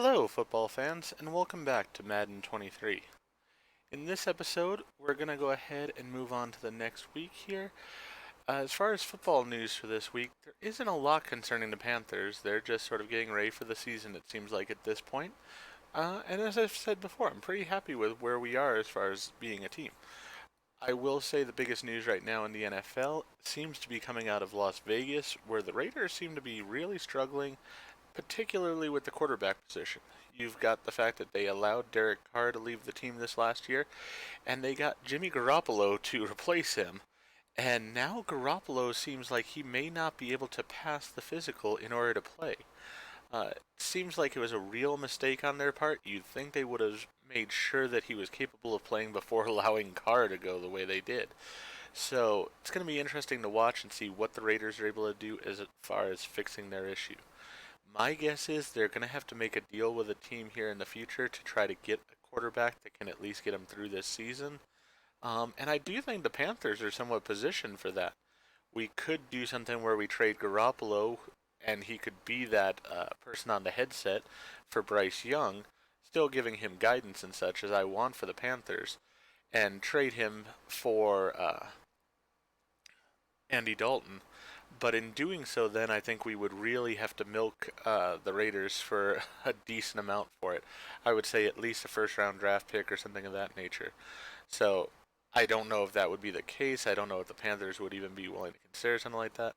Hello, football fans, and welcome back to Madden 23. In this episode, we're going to go ahead and move on to the next week here. As far as football news for this week, there isn't a lot concerning the Panthers. They're just sort of getting ready for the season, it seems like, at this point. And as I've said before, I'm pretty happy with where we are as far as being a team. I will say the biggest news right now in the NFL seems to be coming out of Las Vegas, where the Raiders seem to be really struggling, particularly with the quarterback position. You've got the fact that they allowed Derek Carr to leave the team this last year, and they got Jimmy Garoppolo to replace him. And now Garoppolo seems like he may not be able to pass the physical in order to play. It seems like it was a real mistake on their part. You'd think they would have made sure that he was capable of playing before allowing Carr to go the way they did. So it's going to be interesting to watch and see what the Raiders are able to do as far as fixing their issue. My guess is they're going to have to make a deal with a team here in the future to try to get a quarterback that can at least get them through this season. And I do think the Panthers are somewhat positioned for that. We could do something where we trade Garoppolo and he could be that person on the headset for Bryce Young, still giving him guidance and such as I want for the Panthers, and trade him for Andy Dalton. But in doing so, then I think we would really have to milk the Raiders for a decent amount for it. I would say at least a first round draft pick or something of that nature. So I don't know if that would be the case. I don't know if the Panthers would even be willing to consider something like that.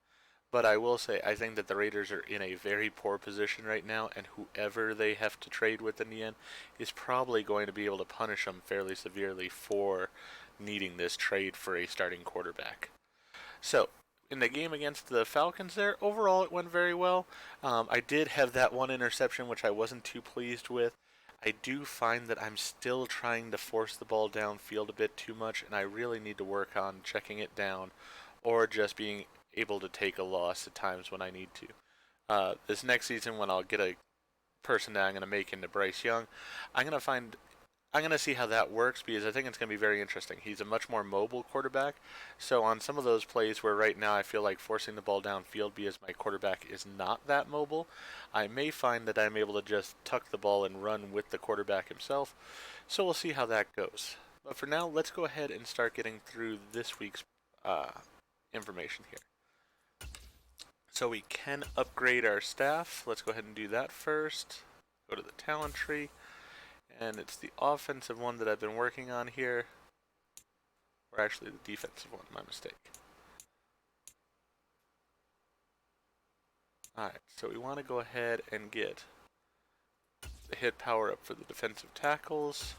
But I will say, I think that the Raiders are in a very poor position right now, and whoever they have to trade with in the end is probably going to be able to punish them fairly severely for needing this trade for a starting quarterback. So, in the game against the Falcons there, overall it went very well. I did have that one interception, which I wasn't too pleased with. I do find that I'm still trying to force the ball downfield a bit too much, and I really need to work on checking it down or just being able to take a loss at times when I need to. This next season, when I'll get a person that I'm going to make into Bryce Young, I'm going to find I'm going to see how that works because I think it's going to be very interesting. He's a much more mobile quarterback. So on some of those plays where right now I feel like forcing the ball downfield because my quarterback is not that mobile, I may find that I'm able to just tuck the ball and run with the quarterback himself. So we'll see how that goes. But for now, let's go ahead and start getting through this week's uh, information here. So we can upgrade our staff. Let's go ahead and do that first. Go to the talent tree. And it's the offensive one that I've been working on here. Or actually the defensive one, my mistake. Alright, so we want to go ahead and get the hit power up for the defensive tackles.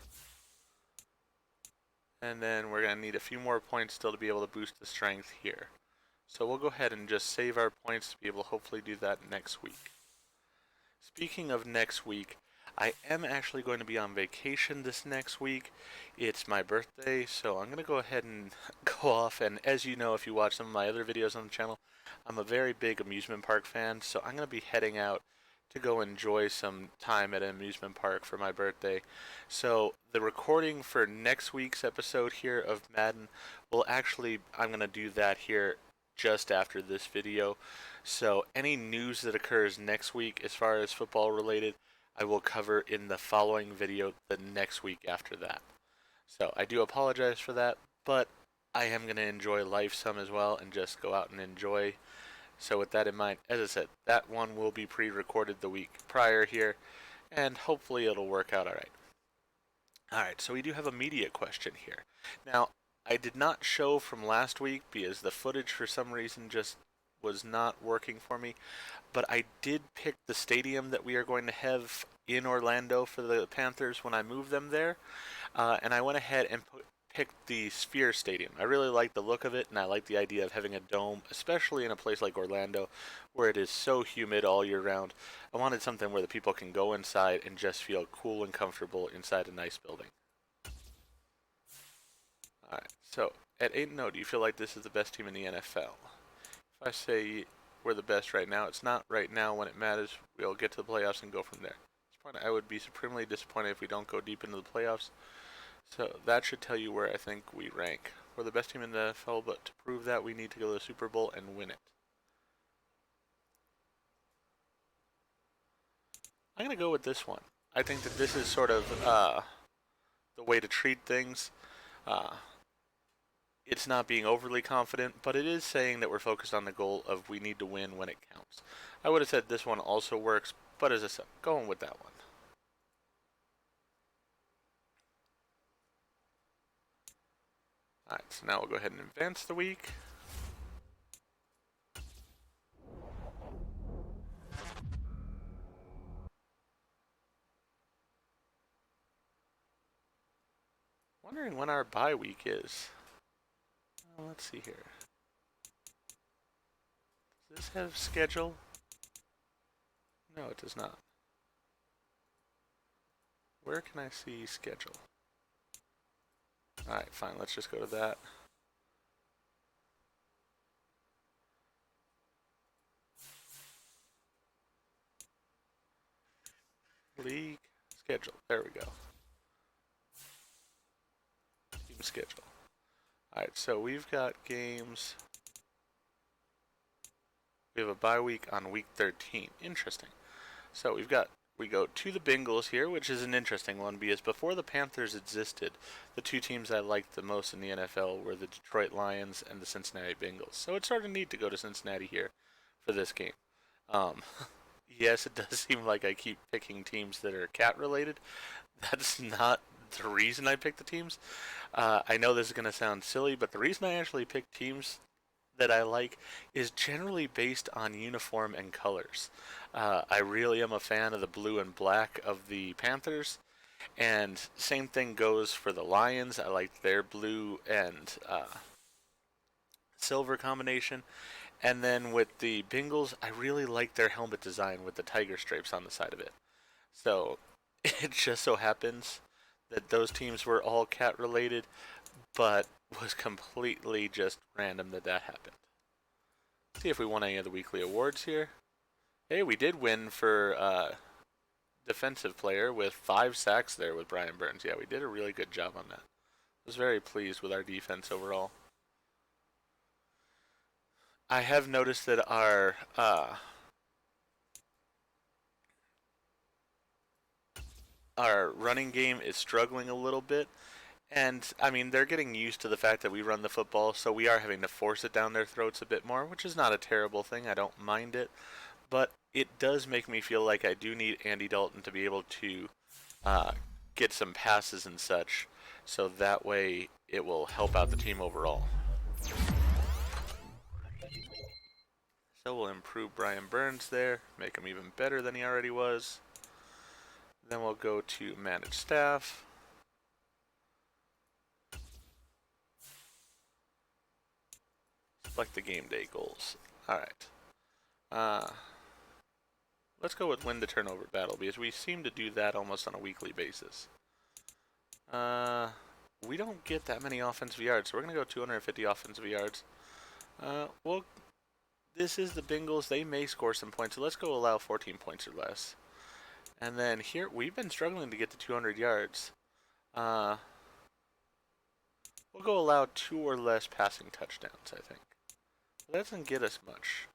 And then we're going to need a few more points still to be able to boost the strength here. So we'll go ahead and just save our points to be able to hopefully do that next week. Speaking of next week, I am actually going to be on vacation this next week. It's my birthday, so I'm going to go ahead and go off. And as you know, if you watch some of my other videos on the channel, I'm a very big amusement park fan, so I'm going to be heading out to go enjoy some time at an amusement park for my birthday. So the recording for next week's episode here of Madden I'm going to do that here just after this video. So any news that occurs next week as far as football related, I will cover in the following video the next week after that. So I do apologize for that, but I am going to enjoy life some as well and just go out and enjoy. So with that in mind, as I said, that one will be pre-recorded the week prior here, and hopefully it'll work out alright. Alright, so we do have a media question here. Now, I did not show from last week because the footage for some reason just was not working for me, but I did pick the stadium that we are going to have in Orlando for the Panthers when I move them there, and I went ahead and picked the Sphere Stadium. I really like the look of it, and I like the idea of having a dome, especially in a place like Orlando where it is so humid all year round. I wanted something where the people can go inside and just feel cool and comfortable inside a nice building. Alright, so at 8-0, do you feel like this is the best team in the NFL? If I say we're the best right now, it's not right now when it matters. We'll get to the playoffs and go from there. At this point, I would be supremely disappointed if we don't go deep into the playoffs. So that should tell you where I think we rank. We're the best team in the NFL, but to prove that, we need to go to the Super Bowl and win it. I'm going to go with this one. I think that this is sort of the way to treat things. Uh, it's not being overly confident, but it is saying that we're focused on the goal of we need to win when it counts. I would have said this one also works, but as I said, going with that one. Alright, so now we'll go ahead and advance the week. Wondering when our bye week is. Let's see here. Does this have schedule? No, it does not. Where can I see schedule? Alright, fine, let's just go to that. League schedule. There we go. Team schedule. Alright, so we've got games. We have a bye week on week 13. Interesting. So we go to the Bengals here, which is an interesting one because before the Panthers existed, the two teams I liked the most in the NFL were the Detroit Lions and the Cincinnati Bengals. So it's sort of neat to go to Cincinnati here for this game. Yes, it does seem like I keep picking teams that are cat related. That's not the reason I pick the teams. I know this is going to sound silly, but the reason I actually pick teams that I like is generally based on uniform and colors. I really am a fan of the blue and black of the Panthers, and same thing goes for the Lions. I like their blue and silver combination. And then with the Bengals, I really like their helmet design with the tiger stripes on the side of it. So it just so happens that those teams were all cat related, but was completely just random that happened. Let's see if we won any of the weekly awards here. Hey, we did win for defensive player with 5 sacks there with Brian Burns. Yeah, we did a really good job on that. I was very pleased with our defense overall. I have noticed that our running game is struggling a little bit. And, I mean, they're getting used to the fact that we run the football, so we are having to force it down their throats a bit more, which is not a terrible thing. I don't mind it. But it does make me feel like I do need Andy Dalton to be able to get some passes and such, so that way it will help out the team overall. So we'll improve Brian Burns there, make him even better than he already was. Then we'll go to manage staff. Select the game day goals. Alright. Let's go with win the turnover battle because we seem to do that almost on a weekly basis. We don't get that many offensive yards, so we're going to go 250 offensive yards. Well, this is the Bengals. They may score some points, so let's go allow 14 points or less. And then here, we've been struggling to get to 200 yards. We'll go allow 2 or less passing touchdowns, I think. That doesn't get us much.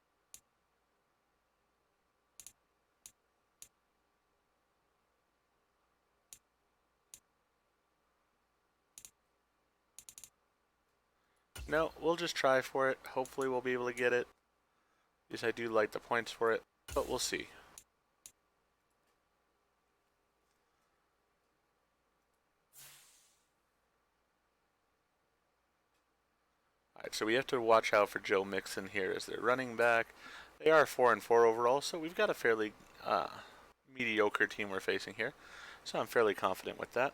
No, we'll just try for it. Hopefully we'll be able to get it. Because I do like the points for it, but we'll see. Alright, so we have to watch out for Joe Mixon here as their running back. They are 4-4 overall, so we've got a fairly mediocre team we're facing here. So I'm fairly confident with that.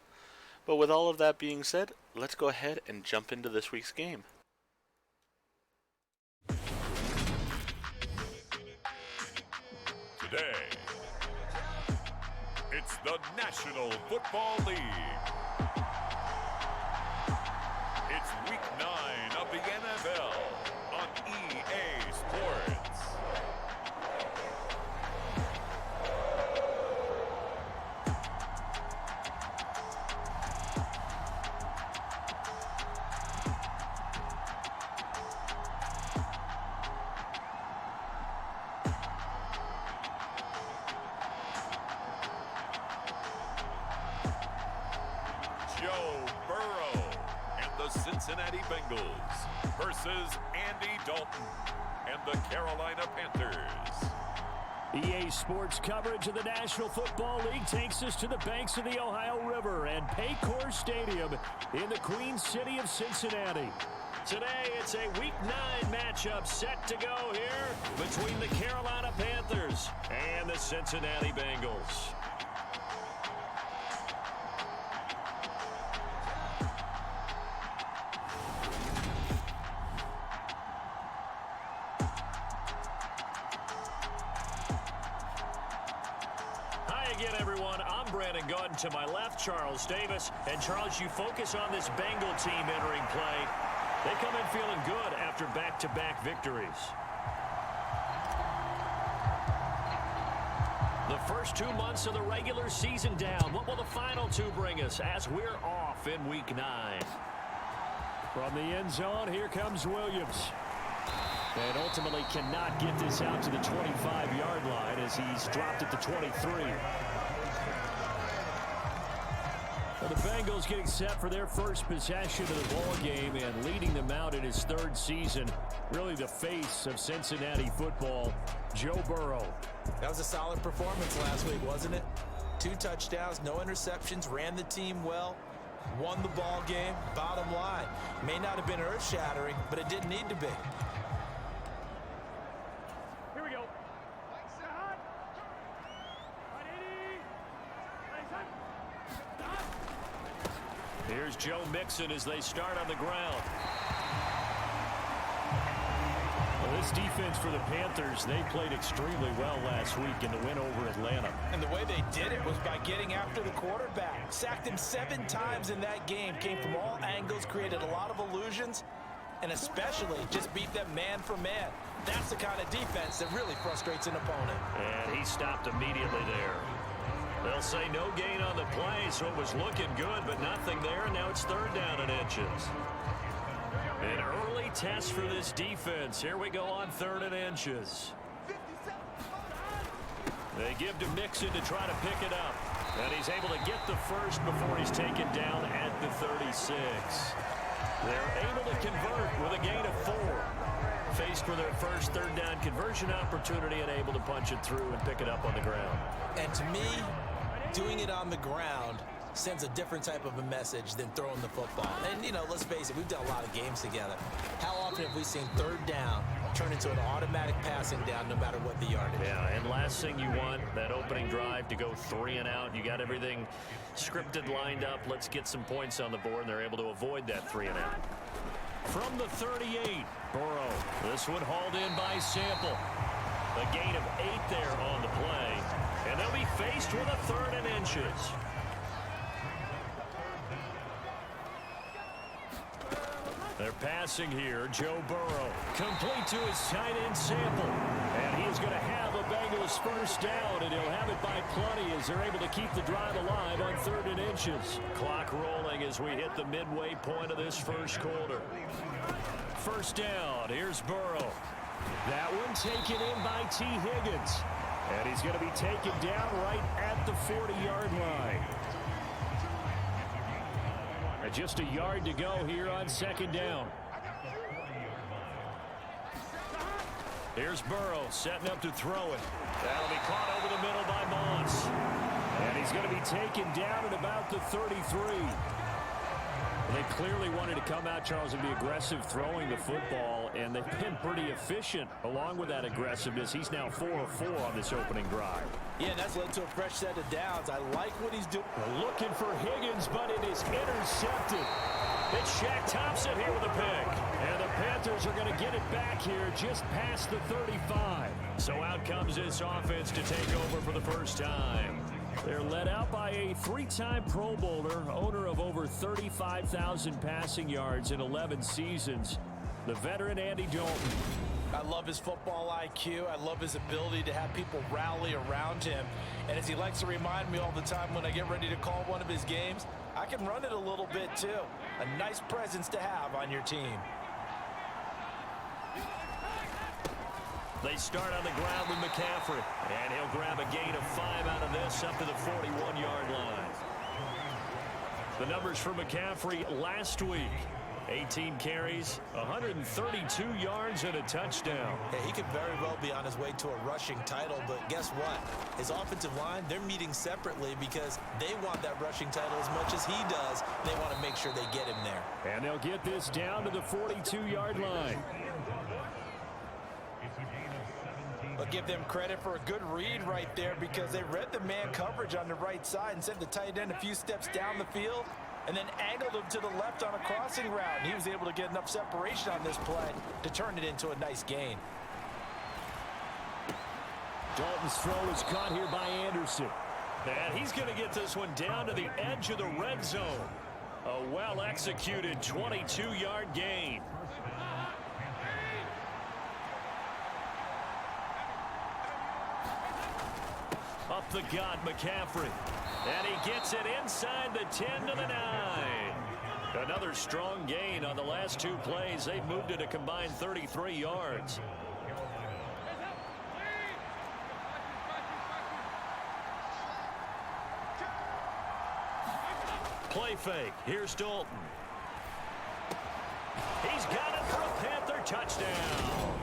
But with all of that being said, let's go ahead and jump into this week's game. Today, it's the National Football League. It's Week 9 of the NFL on EA Sports. the Cincinnati Bengals versus Andy Dalton and the Carolina Panthers. EA Sports coverage of the National Football League takes us to the banks of the Ohio River and Paycor Stadium in the Queen City of Cincinnati. Today, it's a Week 9 matchup set to go here between the Carolina Panthers and the Cincinnati Bengals. Again, everyone, I'm Brandon Gordon. To my left, Charles Davis. And Charles, you focus on this Bengal team entering play. They come in feeling good after back-to-back victories. The first 2 months of the regular season down. What will the final two bring us as we're off in Week 9? From the end zone, here comes Williams. And ultimately cannot get this out to the 25-yard line as he's dropped at the 23. Well, the Bengals getting set for their first possession of the ball game and leading them out in his third season. Really the face of Cincinnati football, Joe Burrow. That was a solid performance last week, wasn't it? 2 touchdowns, no interceptions, ran the team well, won the ball game. Bottom line, may not have been earth-shattering, but it didn't need to be. Here's Joe Mixon as they start on the ground. Well, this defense for the Panthers, they played extremely well last week in the win over Atlanta. And the way they did it was by getting after the quarterback. Sacked him 7 times in that game. Came from all angles, created a lot of illusions, and especially just beat them man for man. That's the kind of defense that really frustrates an opponent. And he stopped immediately there. They'll say no gain on the play, so it was looking good, but nothing there, and now it's 3rd down and inches. An early test for this defense. Here we go on 3rd and inches. They give to Mixon to try to pick it up, and he's able to get the first before he's taken down at the 36. They're able to convert with a gain of 4. Faced with their first 3rd down conversion opportunity and able to punch it through and pick it up on the ground. And to me, doing it on the ground sends a different type of a message than throwing the football. And, you know, let's face it, we've done a lot of games together. How often have we seen 3rd down turn into an automatic passing down no matter what the yardage? Yeah, and last thing you want, that opening drive to go 3 and out. You got everything scripted, lined up. Let's get some points on the board, and they're able to avoid that 3 and out. From the 38, Burrow. This one hauled in by Sample. A gain of 8 there on the play. And they'll be faced with a 3rd and inches. They're passing here. Joe Burrow. Complete to his tight end Sample. And he's going to have a Bengals first down, and he'll have it by plenty as they're able to keep the drive alive on 3rd and inches. Clock rolling as we hit the midway point of this first quarter. First down. Here's Burrow. That one taken in by T. Higgins. And he's going to be taken down right at the 40-yard line. And just a yard to go here on 2nd down. Here's Burrow setting up to throw it. That'll be caught over the middle by Moss. And he's going to be taken down at about the 33. They clearly wanted to come out, Charles, and be aggressive throwing the football, and they've been pretty efficient along with that aggressiveness. He's now 4 of 4 on this opening drive. Yeah, and that's led to a fresh set of downs. I like what he's doing. Looking for Higgins, but it is intercepted. It's Shaq Thompson here with a pick. And the Panthers are going to get it back here just past the 35. So out comes this offense to take over for the first time. They're led out by a 3-time Pro Bowler, owner of over 35,000 passing yards in 11 seasons, the veteran Andy Dalton. I love his football IQ. I love his ability to have people rally around him. And as he likes to remind me all the time when I get ready to call one of his games, I can run it a little bit too. A nice presence to have on your team. They start on the ground with McCaffrey, and he'll grab a gain of 5 out of this up to the 41-yard line. The numbers for McCaffrey last week: 18 carries, 132 yards, and a touchdown. Yeah, he could very well be on his way to a rushing title, but guess what? His offensive line, they're meeting separately because they want that rushing title as much as he does. They want to make sure they get him there. And they'll get this down to the 42-yard line. I'll give them credit for a good read right there because they read the man coverage on the right side and sent the tight end a few steps down the field and then angled him to the left on a crossing route. He was able to get enough separation on this play to turn it into a nice gain. Dalton's throw is caught here by Anderson. And he's going to get this one down to the edge of the red zone. A well-executed 22-yard gain. Up the gut, McCaffrey. And he gets it inside the 10 to the 9. Another strong gain on the last two plays. They've moved it a combined 33 yards. Play fake. Here's Dalton. He's got it for a Panther touchdown.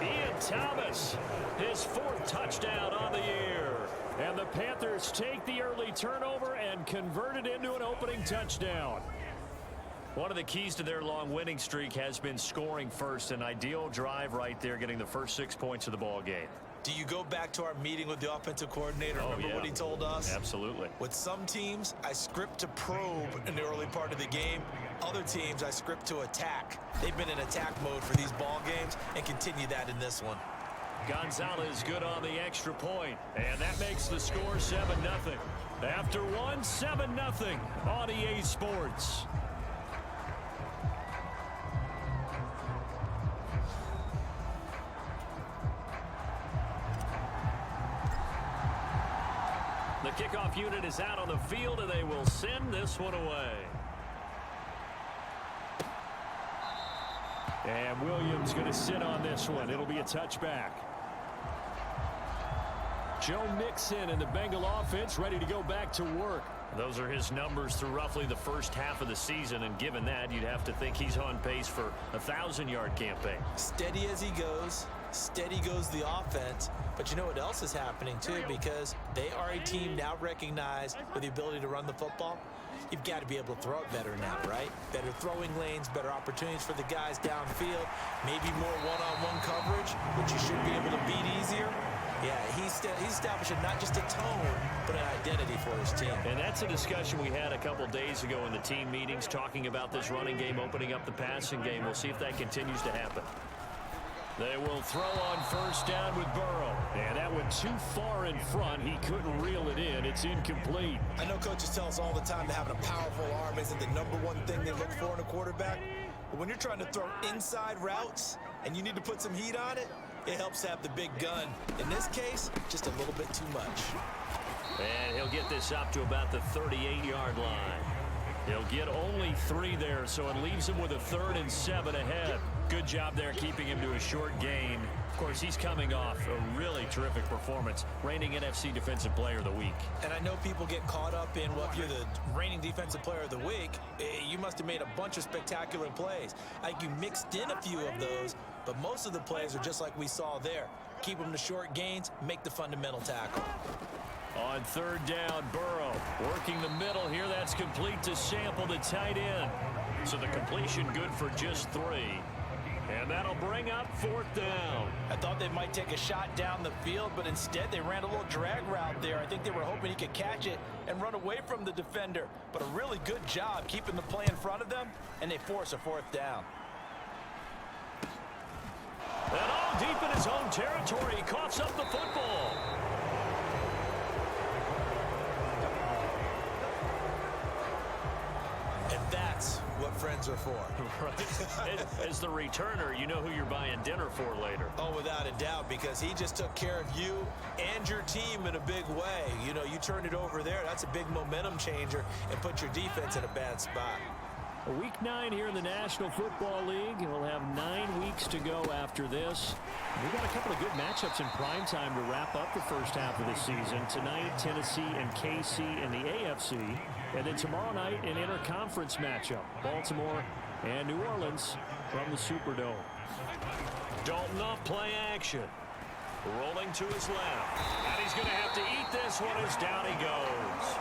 Ian Thomas, his fourth touchdown on the year. And the Panthers take the early turnover and convert it into an opening touchdown. One of the keys to their long winning streak has been scoring first. An ideal drive right there, getting the first 6 points of the ball game. Do you go back to our meeting with the offensive coordinator? Remember what he told us? Absolutely. With some teams, I script to probe in the early part of the game. Other teams, I script to attack. They've been in attack mode for these ball games and continue that in this one. Gonzalez good on the extra point, and that makes the score 7-0. After one, 7-0 on EA Sports. The kickoff unit is out on the field, and they will send this one away. And Williams going to sit on this one. It'll be a touchback. Joe Mixon and the Bengal offense ready to go back to work. Those are his numbers through roughly the first half of the season, and given that, you'd have to think he's on pace for a 1,000-yard campaign. Steady as he goes. Steady goes the offense. But you know what else is happening, too, because they are a team now recognized with the ability to run the football. You've got to be able to throw it better now, right? Better throwing lanes, better opportunities for the guys downfield, maybe more one-on-one coverage, which you should be able to beat easier. Yeah, he's establishing not just a tone, but an identity for his team. And that's a discussion we had a couple days ago in the team meetings, talking about this running game opening up the passing game. We'll see if that continues to happen. They will throw on first down with Burrow. And that went too far in front. He couldn't reel it in. It's incomplete. I know coaches tell us all the time that having a powerful arm isn't the number one thing they look for in a quarterback. But when you're trying to throw inside routes and you need to put some heat on it, it helps have the big gun. In this case, just a little bit too much. And he'll get this up to about the 38-yard line. He'll get only 3 there, so it leaves him with a 3rd and 7 ahead. Good job there keeping him to a short gain. Of course, he's coming off a really terrific performance, reigning NFC Defensive Player of the Week. And I know people get caught up in, well, if you're the reigning Defensive Player of the Week, you must have made a bunch of spectacular plays. I think you mixed in a few of those, but most of the plays are just like we saw there. Keep them to short gains, make the fundamental tackle. On 3rd down, Burrow working the middle here. That's complete to Sample, the tight end. So the completion good for just 3. And that'll bring up 4th down. I thought they might take a shot down the field, but instead they ran a little drag route there. I think they were hoping he could catch it and run away from the defender. But a really good job keeping the play in front of them, and they force a 4th down. And all deep in his own territory, he coughs up the football. And that's what friends are for. Right. As the returner, you know who you're buying dinner for later. Oh, without a doubt, because he just took care of you and your team in a big way. You know, you turned it over there. That's a big momentum changer and put your defense in a bad spot. Week 9 here in the National Football League. We'll have 9 weeks to go after this. We've got a couple of good matchups in prime time to wrap up the first half of the season. Tonight, Tennessee and KC in the AFC. And then tomorrow night, an interconference matchup. Baltimore And New Orleans from the Superdome. Dalton off play action. Rolling to his left. And he's going to have to eat this one as down he goes.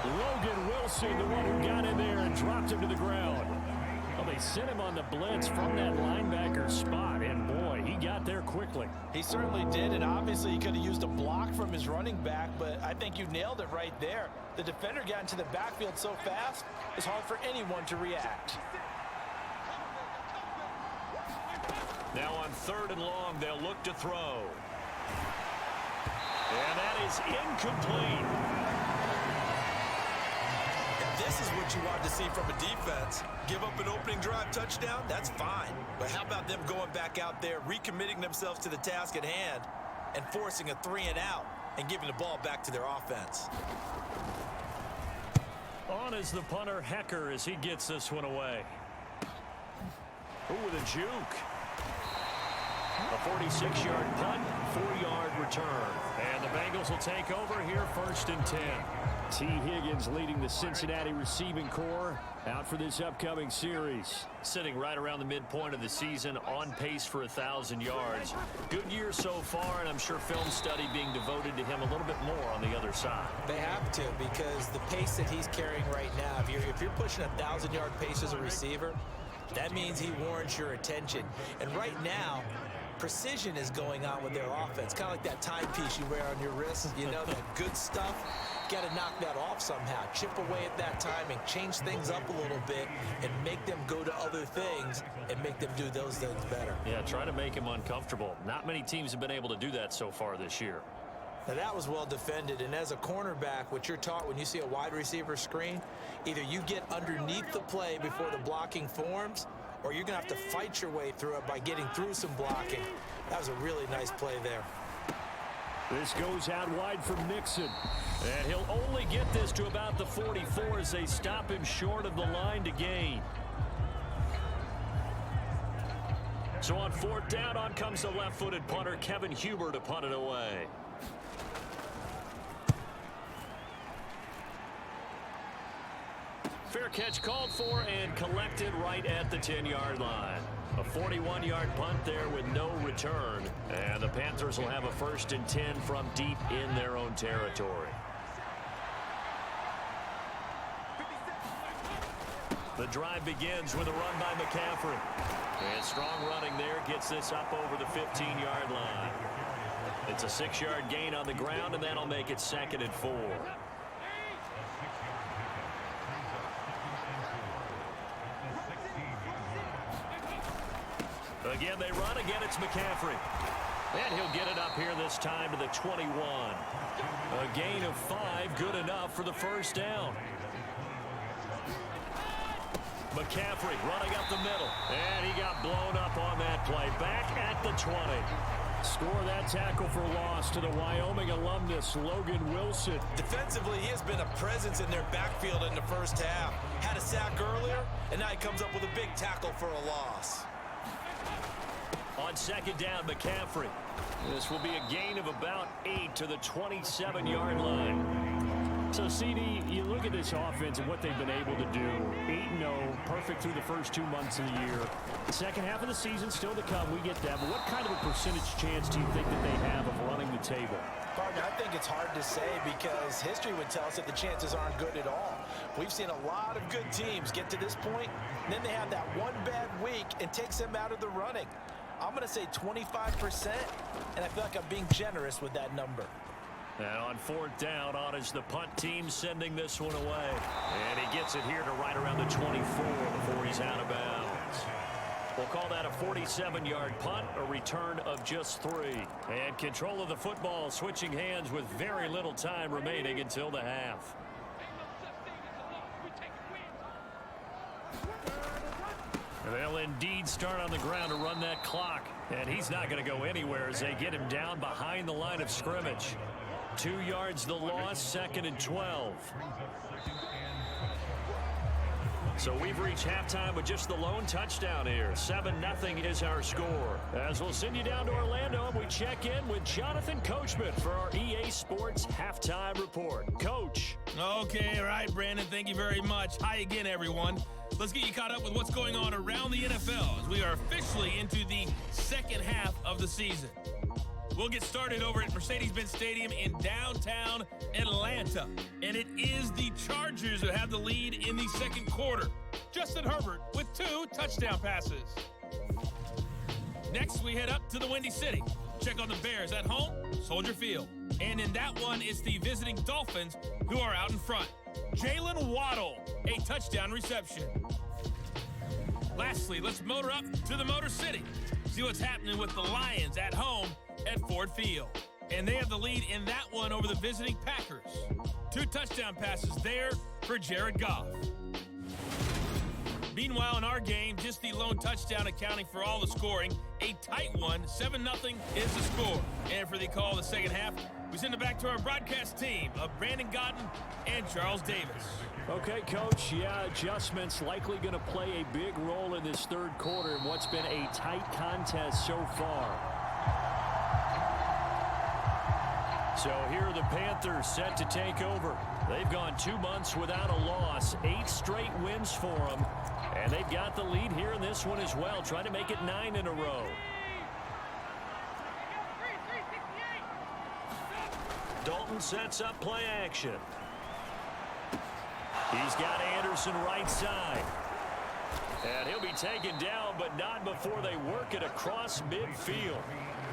Logan Wilson, the one who got in there and dropped him to the ground. Well, they sent him on the blitz from that linebacker spot, and boy, he got there quickly. He certainly did, and obviously he could have used a block from his running back, but I think you nailed it right there. The defender got into the backfield so fast, it's hard for anyone to react. Now on 3rd and long, they'll look to throw. And that is incomplete. This is what you want to see from a defense. Give up an opening drive touchdown, that's fine. But how about them going back out there, recommitting themselves to the task at hand, and forcing a 3-and-out, and giving the ball back to their offense. On is the punter, Hecker, as he gets this one away. Ooh, with a juke. A 46-yard punt, 4-yard return. And the Bengals will take over here 1st and 10. T. Higgins leading the Cincinnati receiving corps out for this upcoming series. Sitting right around the midpoint of the season, on pace for 1,000 yards. Good year so far, and I'm sure film study being devoted to him a little bit more on the other side. They have to, because the pace that he's carrying right now, if you're pushing 1,000-yard pace as a receiver, that means he warrants your attention. And right now, precision is going on with their offense. Kind of like that timepiece you wear on your wrist. You know, that good stuff. Got to knock that off somehow. Chip away at that timing, change things up a little bit, and make them go to other things and make them do those things better. Yeah, try to make him uncomfortable. Not many teams have been able to do that so far this year. Now that was well defended, and as a cornerback, what you're taught when you see a wide receiver screen, either you get underneath the play before the blocking forms, or you're going to have to fight your way through it by getting through some blocking. That was a really nice play there. This goes out wide from Nixon. And he'll only get this to about the 44 as they stop him short of the line to gain. So on 4th down, on comes the left-footed punter, Kevin Huber, to punt it away. Fair catch called for and collected right at the 10-yard line. A 41-yard punt there with no return. And the Panthers will have a 1st and 10 from deep in their own territory. The drive begins with a run by McCaffrey. And strong running there gets this up over the 15-yard line. It's a 6-yard gain on the ground, and that'll make it 2nd and 4. Again, they run. Again, it's McCaffrey. And he'll get it up here this time to the 21. A gain of 5, good enough for the 1st down. McCaffrey running up the middle. And he got blown up on that play. Back at the 20. Score that tackle for loss to the Wyoming alumnus, Logan Wilson. Defensively, he has been a presence in their backfield in the 1st half. Had a sack earlier, and now he comes up with a big tackle for a loss. On 2nd down, McCaffrey. This will be a gain of about 8 to the 27-yard line. So, CD, you look at this offense and what they've been able to do. 8-0, perfect through the first 2 months of the year. Second half of the season still to come. We get that. But what kind of a percentage chance do you think that they have of running the table? Partner, I think it's hard to say because history would tell us that the chances aren't good at all. We've seen a lot of good teams get to this point, and then they have that one bad week and takes them out of the running. I'm going to say 25%, and I feel like I'm being generous with that number. And on 4th down, on is the punt team sending this one away. And he gets it here to right around the 24 before he's out of bounds. We'll call that a 47-yard punt, a return of just 3. And control of the football switching hands with very little time remaining until the half. They'll indeed start on the ground to run that clock. And he's not going to go anywhere as they get him down behind the line of scrimmage. 2 yards the loss, 2nd and 12. So we've reached halftime with just the lone touchdown here. 7-0 is our score. As we'll send you down to Orlando, and we check in with Jonathan Coachman for our EA Sports Halftime Report. Coach. Okay, all right, Brandon, thank you very much. Hi again, everyone. Let's get you caught up with what's going on around the NFL as we are officially into the second half of the season. We'll get started over at Mercedes-Benz Stadium in downtown Atlanta. And it is the Chargers who have the lead in the second quarter. Justin Herbert with 2 touchdown passes. Next, we head up to the Windy City. Check on the Bears at home, Soldier Field. And in that one, it's the visiting Dolphins who are out in front. Jalen Waddle, a touchdown reception. Lastly, let's motor up to the Motor City. See what's happening with the Lions at home at Ford Field. And they have the lead in that one over the visiting Packers. 2 touchdown passes there for Jared Goff. Meanwhile, in our game, just the lone touchdown accounting for all the scoring. A tight one, 7-0 is the score. And for the call of the second half, we send it back to our broadcast team of Brandon Godden and Charles Davis. Okay, Coach, adjustments likely going to play a big role in this third quarter in what's been a tight contest so far. So here are the Panthers set to take over. They've gone 2 months without a loss, 8 straight wins for them. And they've got the lead here in this one as well, trying to make it 9 in a row. Dalton sets up play action. He's got Anderson right side. And he'll be taken down, but not before they work it across midfield.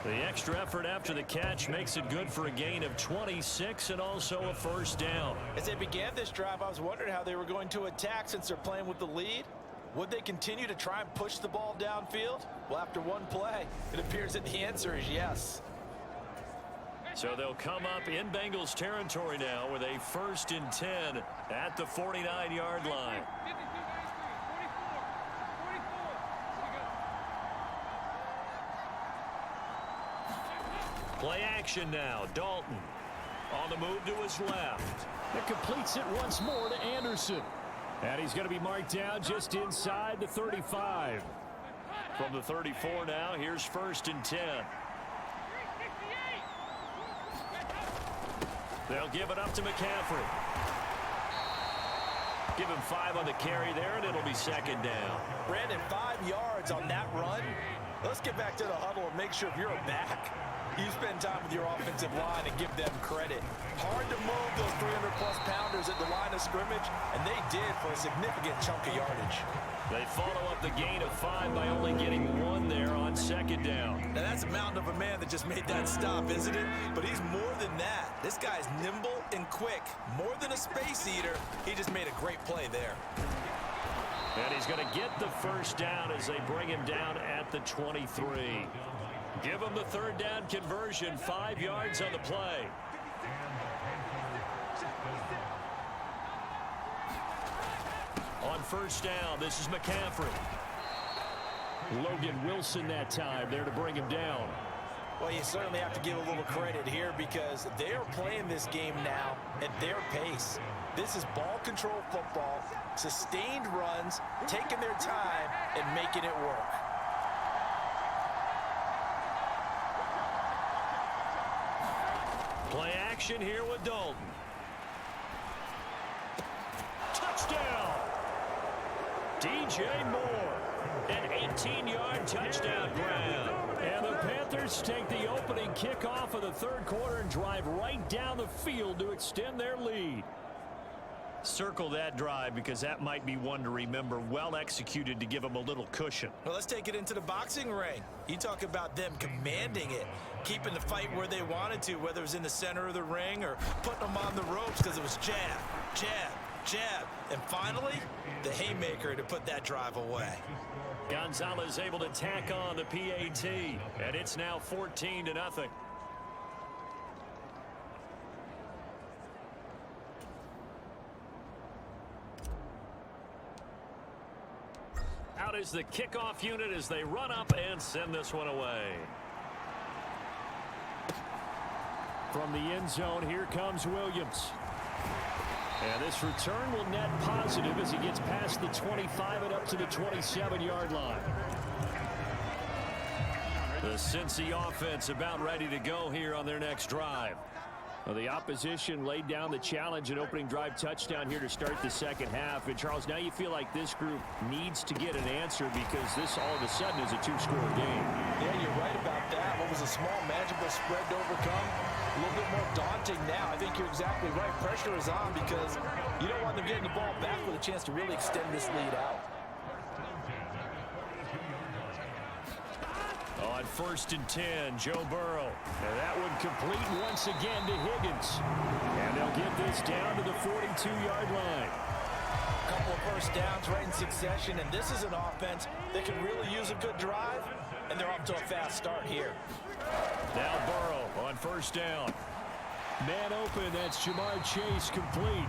The extra effort after the catch makes it good for a gain of 26 and also a first down. As they began this drive, I was wondering how they were going to attack since they're playing with the lead. Would they continue to try and push the ball downfield? Well, after one play, it appears that the answer is yes. So they'll come up in Bengals territory now with a 1st and 10 at the 49-yard line. Play action now. Dalton on the move to his left. It completes it once more to Anderson. And he's going to be marked down just inside the 35. From the 34 now, here's 1st and 10. They'll give it up to McCaffrey. Give him 5 on the carry there, and it'll be 2nd down. Brandon, 5 yards on that run. Let's get back to the huddle and make sure if you're a back, you spend time with your offensive line and give them credit. Hard to move those 300-plus pounders at the line of scrimmage, and they did for a significant chunk of yardage. They follow up the gain of 5 by only getting 1 there on 2nd down. Now, that's a mountain of a man that just made that stop, isn't it? But he's more than that. This guy's nimble and quick. More than a space eater, he just made a great play there. And he's going to get the first down as they bring him down at the 23. Give him the 3rd down conversion, 5 yards on the play. On 1st down, this is McCaffrey. Logan Wilson that time there to bring him down. Well, you certainly have to give a little credit here because they are playing this game now at their pace. This is ball control football, sustained runs, taking their time and making it work. Play action here with Dalton. Touchdown! DJ Moore, an 18-yard touchdown grab. And the Panthers take the opening kickoff of the third quarter and drive right down the field to extend their lead. Circle that drive because that might be one to remember. Well executed to give them a little cushion. Well, let's take it into the boxing ring. You talk about them commanding it, keeping the fight where they wanted to, whether it was in the center of the ring or putting them on the ropes because it was jab, jab, jab. And finally, the haymaker to put that drive away. Gonzalez able to tack on the PAT, and it's now 14-0. Out is the kickoff unit as they run up and send this one away. From the end zone, here comes Williams. And this return will net positive as he gets past the 25 and up to the 27-yard line. The Cincy offense about ready to go here on their next drive. Well, the opposition laid down the challenge and opening drive touchdown here to start the second half. And, Charles, now you feel like this group needs to get an answer because this all of a sudden is a two-score game. Yeah, you're right about that. What was a small, manageable spread to overcome, a little bit more daunting now. I think you're exactly right. Pressure is on because you don't want them getting the ball back with a chance to really extend this lead out. On 1st and 10, Joe Burrow. And that one complete once again to Higgins. And they'll get this down to the 42-yard line. A couple of first downs right in succession, and this is an offense that can really use a good drive, and they're off to a fast start here. Now Burrow on 1st down. Man open, that's Jamar Chase complete.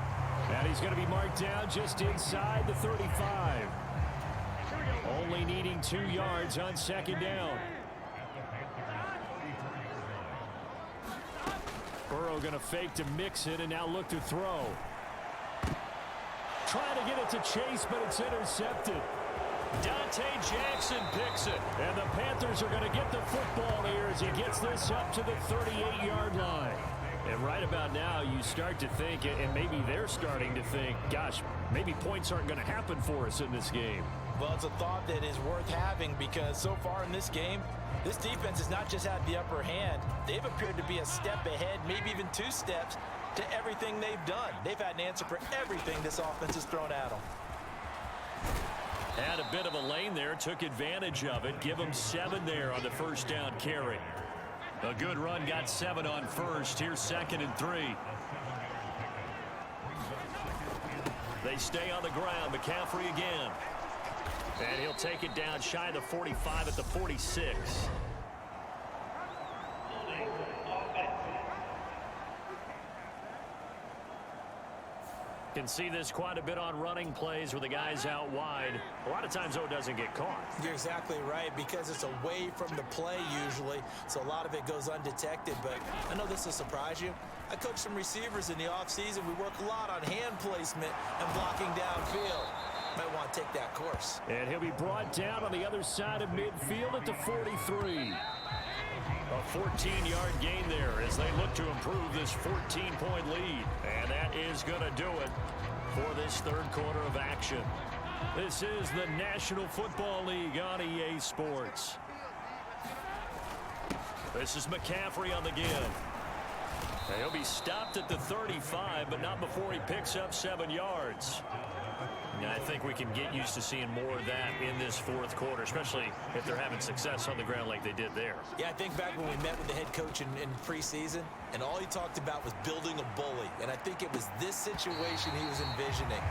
And he's going to be marked down just inside the 35. Only needing 2 yards on 2nd down. Burrow going to fake to mix it and now look to throw. Trying to get it to Chase, but it's intercepted. Dante Jackson picks it. And the Panthers are going to get the football here as he gets this up to the 38-yard line. And right about now, you start to think, and maybe they're starting to think, gosh, maybe points aren't going to happen for us in this game. Well, it's a thought that is worth having because so far in this game, this defense has not just had the upper hand. They've appeared to be a step ahead, maybe even 2 steps to everything they've done. They've had an answer for everything this offense has thrown at them. Had a bit of a lane there, took advantage of it. Give them 7 there on the 1st down carry. A good run, got 7 on 1st. Here's 2nd and 3. They stay on the ground. McCaffrey again. And he'll take it down shy of the 45 at the 46. Can see this quite a bit on running plays where the guy's out wide. A lot of times, though, it doesn't get caught. You're exactly right because it's away from the play usually, so a lot of it goes undetected. But I know this will surprise you. I coach some receivers in the offseason. We work a lot on hand placement and blocking downfield. Might want to take that course. And he'll be brought down on the other side of midfield at the 43. A 14-yard gain there as they look to improve this 14-point lead. And that is going to do it for this 3rd quarter of action. This is the National Football League on EA Sports. This is McCaffrey on the give. He'll be stopped at the 35, but not before he picks up 7 yards. I think we can get used to seeing more of that in this 4th quarter, especially if they're having success on the ground like they did there. Yeah, I think back when we met with the head coach in preseason, and all he talked about was building a bully. And I think it was this situation he was envisioning.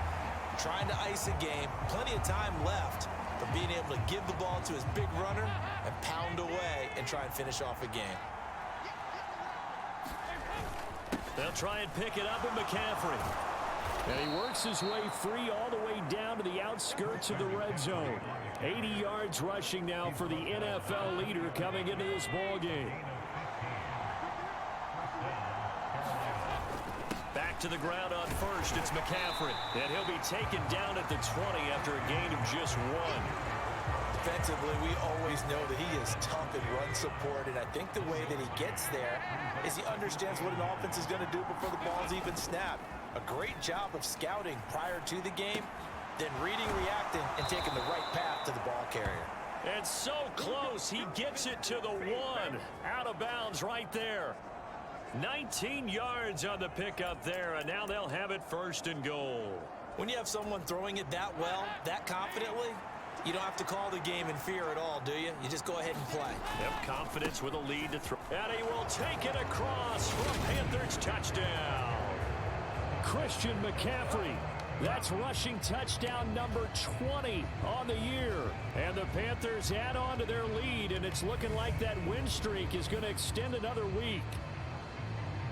Trying to ice a game, plenty of time left, but being able to give the ball to his big runner and pound away and try and finish off a game. They'll try and pick it up with McCaffrey. And he works his way free all the way down to the outskirts of the red zone. 80 yards rushing now for the NFL leader coming into this ball game. Back to the ground on 1st, it's McCaffrey. And he'll be taken down at the 20 after a gain of just 1. Defensively, we always know that he is tough in run support, and I think the way that he gets there is he understands what an offense is going to do before the ball's even snapped. A great job of scouting prior to the game, then reading, reacting, and taking the right path to the ball carrier. And so close, he gets it to the 1. Out of bounds right there. 19 yards on the pickup there, and now they'll have it 1st and goal. When you have someone throwing it that well, that confidently, you don't have to call the game in fear at all, do you? You just go ahead and play. Yep, confidence with a lead to throw. And he will take it across for a Panthers touchdown. Christian McCaffrey. That's rushing touchdown number 20 on the year. And the Panthers add on to their lead, and it's looking like that win streak is going to extend another week.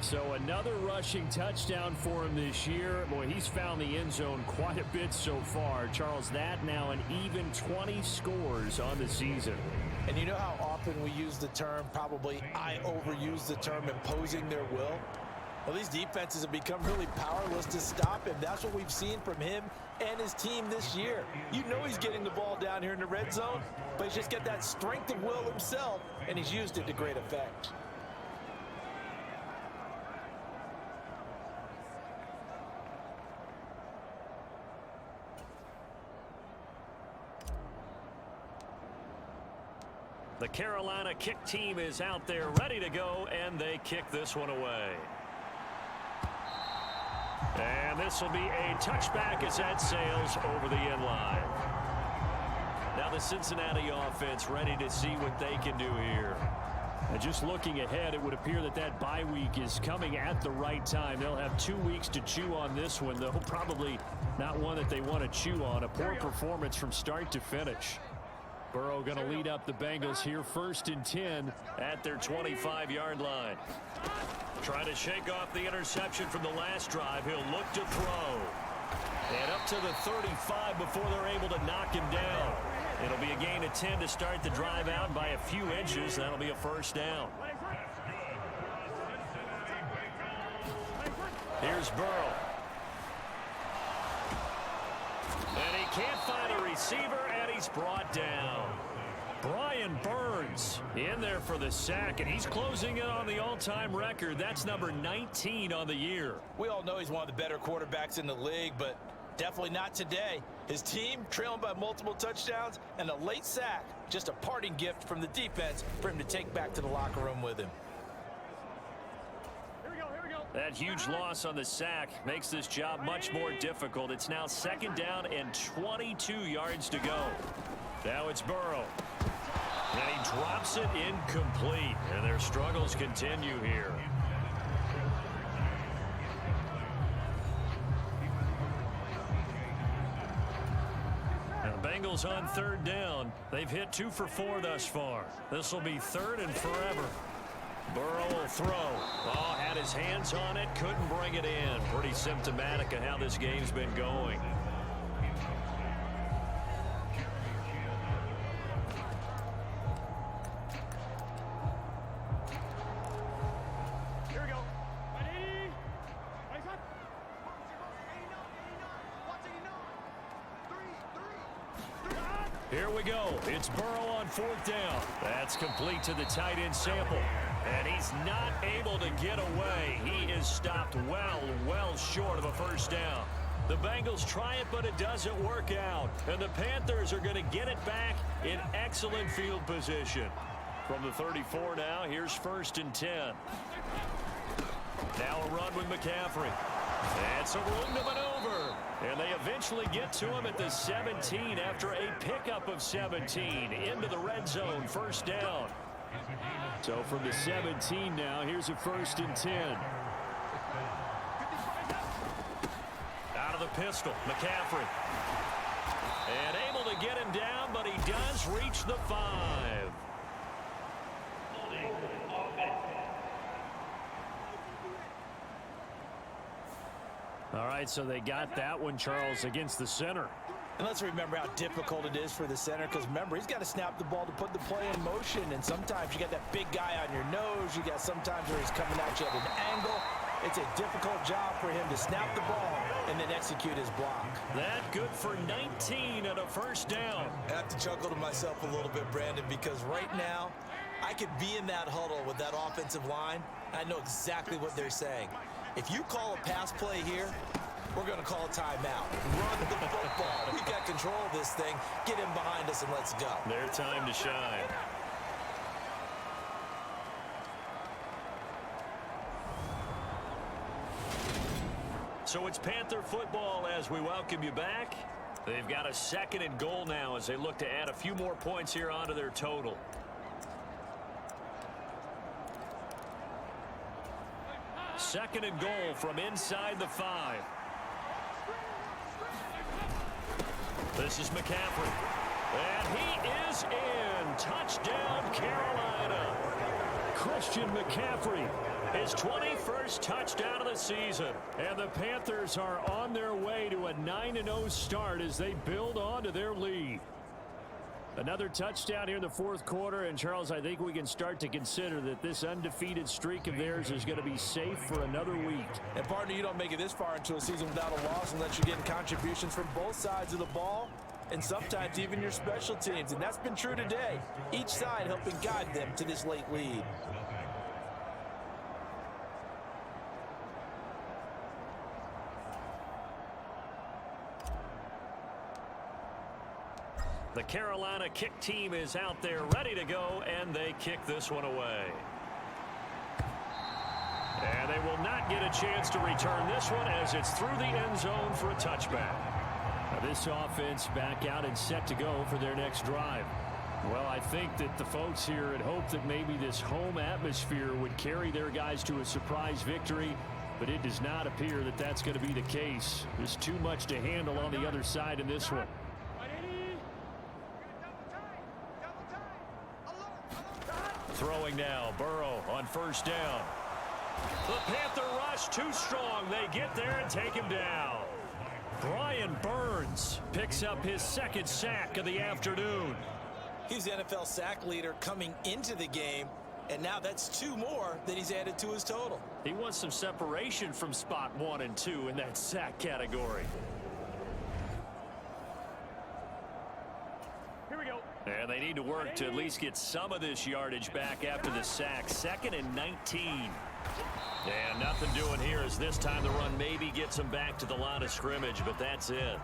So another rushing touchdown for him this year. Boy, he's found the end zone quite a bit so far. Charles, that now an even 20 scores on the season. And you know how often we use the term, probably I overuse the term imposing their will? Well, these defenses have become really powerless to stop him. That's what we've seen from him and his team this year. You know he's getting the ball down here in the red zone, but he's just got that strength of will himself, and he's used it to great effect. The Carolina kick team is out there ready to go, and they kick this one away. And this will be a touchback as that sails over the end line. Now the Cincinnati offense ready to see what they can do here. And just looking ahead, it would appear that that bye week is coming at the right time. They'll have 2 weeks to chew on this one, though probably not one that they want to chew on. A poor performance from start to finish. Burrow going to lead up the Bengals here, 1st and 10 at their 25-yard line. Trying to shake off the interception from the last drive. He'll look to throw. And up to the 35 before they're able to knock him down. It'll be a gain of 10 to start the drive out by a few inches. That'll be a 1st down. Here's Burrow. And he can't find a receiver, and he's brought down. Brian Burns in there for the sack, and he's closing in on the all-time record. That's number 19 on the year. We all know he's one of the better quarterbacks in the league, but definitely not today. His team trailing by multiple touchdowns, and a late sack, just a parting gift from the defense for him to take back to the locker room with him. That huge loss on the sack makes this job much more difficult. It's now 2nd down and 22 yards to go. Now it's Burrow. And he drops it incomplete. And their struggles continue here. Now Bengals on 3rd down. They've hit 2 for 4 thus far. This will be 3rd and forever. Burrow will throw. Oh, had his hands on it, couldn't bring it in. Pretty symptomatic of how this game's been going. Here we go. It's Burrow on 4th down. That's complete to the tight end Sample. And he's not able to get away. He is stopped well short of a 1st down. The Bengals try it, but it doesn't work out. And the Panthers are going to get it back in excellent field position. From the 34 now, here's 1st and 10. Now a run with McCaffrey. And some room to maneuver. And they eventually get to him at the 17 after a pickup of 17 into the red zone, 1st down. So from the 17 now, here's a 1st and 10. Out of the pistol, McCaffrey. And able to get him down, but he does reach the 5. All right, so they got that one, Charles, against the center. And let's remember how difficult it is for the center, because remember, he's got to snap the ball to put the play in motion, and sometimes you got that big guy on your nose. You got sometimes where he's coming at you at an angle. It's a difficult job for him to snap the ball and then execute his block. That good for 19 and a 1st down. I have to chuckle to myself a little bit, Brandon, because right now I could be in that huddle with that offensive line. I know exactly what they're saying. If you call a pass play here, we're going to call a timeout. Run the football. We've got control of this thing. Get him behind us and let's go. Their time to shine. So it's Panther football as we welcome you back. They've got a 2nd and goal now as they look to add a few more points here onto their total. Second and goal from inside the 5. This is McCaffrey. And he is in. Touchdown, Carolina. Christian McCaffrey, his 21st touchdown of the season. And the Panthers are on their way to a 9-0 start as they build on to their lead. Another touchdown here in the fourth quarter. And, Charles, I think we can start to consider that this undefeated streak of theirs is going to be safe for another week. And, partner, you don't make it this far into a season without a loss unless you're getting contributions from both sides of the ball and sometimes even your special teams. And that's been true today. Each side helping guide them to this late lead. The Carolina kick team is out there ready to go, and they kick this one away. And they will not get a chance to return this one as it's through the end zone for a touchback. Now this offense back out and set to go for their next drive. Well, I think that the folks here had hoped that maybe this home atmosphere would carry their guys to a surprise victory, but it does not appear that that's going to be the case. There's too much to handle on the other side in this one. Throwing now, Burrow on first down. The Panther rush too strong. They get there and take him down. Brian Burns picks up his second sack of the afternoon. He's the NFL sack leader coming into the game, and now that's 2 more that he's added to his total. He wants some separation from spot 1 and 2 in that sack category. And they need to work to at least get some of this yardage back after the sack. 2nd and 19. And nothing doing here as this time the run maybe gets them back to the line of scrimmage, but that's it.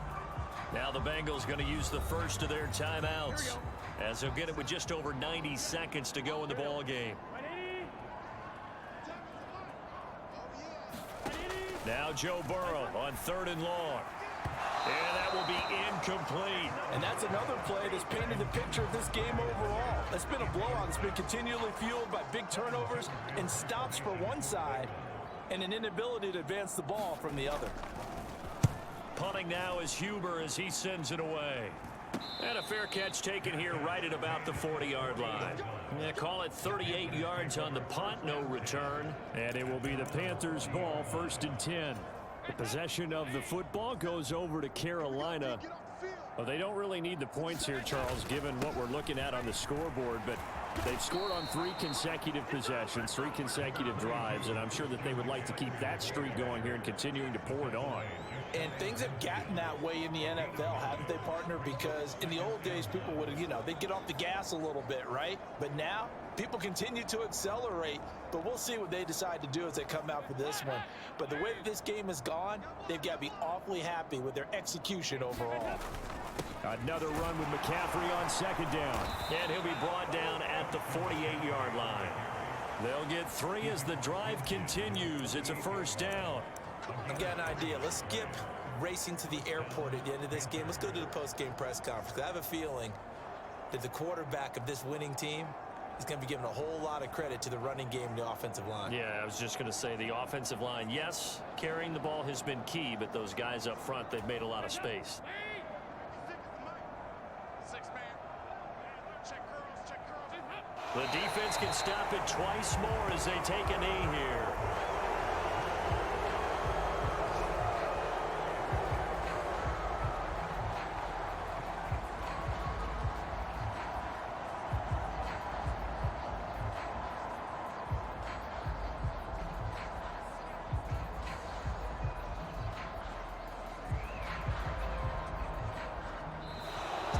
Now the Bengals going to use the first of their timeouts as they'll get it with just over 90 seconds to go in the ball game. Now Joe Burrow on 3rd and long. And that will be incomplete. And that's another play that's painted the picture of this game overall. It's been a blowout. It's been continually fueled by big turnovers and stops for one side and an inability to advance the ball from the other. Punting now is Huber as he sends it away. And a fair catch taken here right at about the 40-yard line. They call it 38 yards on the punt, no return. And it will be the Panthers' ball, 1st and 10. The possession of the football goes over to Carolina. Well, they don't really need the points here, Charles, given what we're looking at on the scoreboard, but they've scored on 3 consecutive possessions, 3 consecutive drives, and I'm sure that they would like to keep that streak going here and continuing to pour it on. And things have gotten that way in the NFL, haven't they, partner? Because in the old days, people would have, they'd get off the gas a little bit, right? But now, people continue to accelerate, but we'll see what they decide to do as they come out for this one. But the way that this game has gone, they've got to be awfully happy with their execution overall. Another run with McCaffrey on 2nd down. And he'll be brought down at the 48-yard line. They'll get 3 as the drive continues. It's a 1st down. I've got an idea. Let's skip racing to the airport at the end of this game. Let's go to the post-game press conference. I have a feeling that the quarterback of this winning team is going to be given a whole lot of credit to the running game and the offensive line. Yeah, I was just going to say the offensive line, yes, carrying the ball has been key, but those guys up front, they've made a lot of space. The defense can stop it twice more as they take a knee here.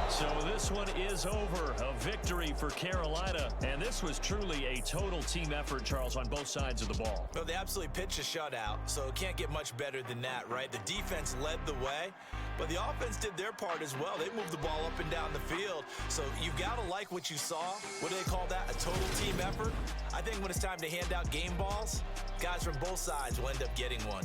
So this one is over. A victory for Carolina. And this was truly a total team effort, Charles, on both sides of the ball. Well, they absolutely pitched a shutout, so it can't get much better than that, right? The defense led the way, but the offense did their part as well. They moved the ball up and down the field. So you've got to like what you saw. What do they call that? A total team effort? I think when it's time to hand out game balls, guys from both sides will end up getting one.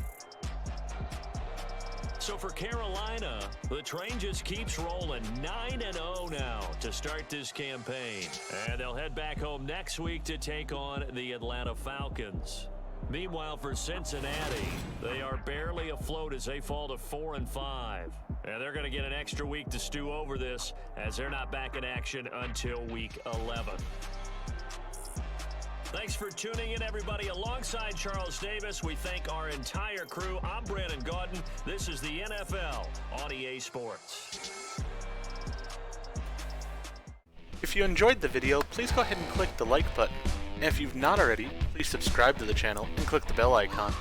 So for Carolina, the train just keeps rolling. 9-0 now to start this campaign. And they'll head back home next week to take on the Atlanta Falcons. Meanwhile, for Cincinnati, they are barely afloat as they fall to 4-5. And they're going to get an extra week to stew over this as they're not back in action until week 11. Thanks for tuning in, everybody. Alongside Charles Davis, we thank our entire crew. I'm Brandon Gaudin. This is the NFL on EA Sports. If you enjoyed the video, please go ahead and click the like button. And if you've not already, please subscribe to the channel and click the bell icon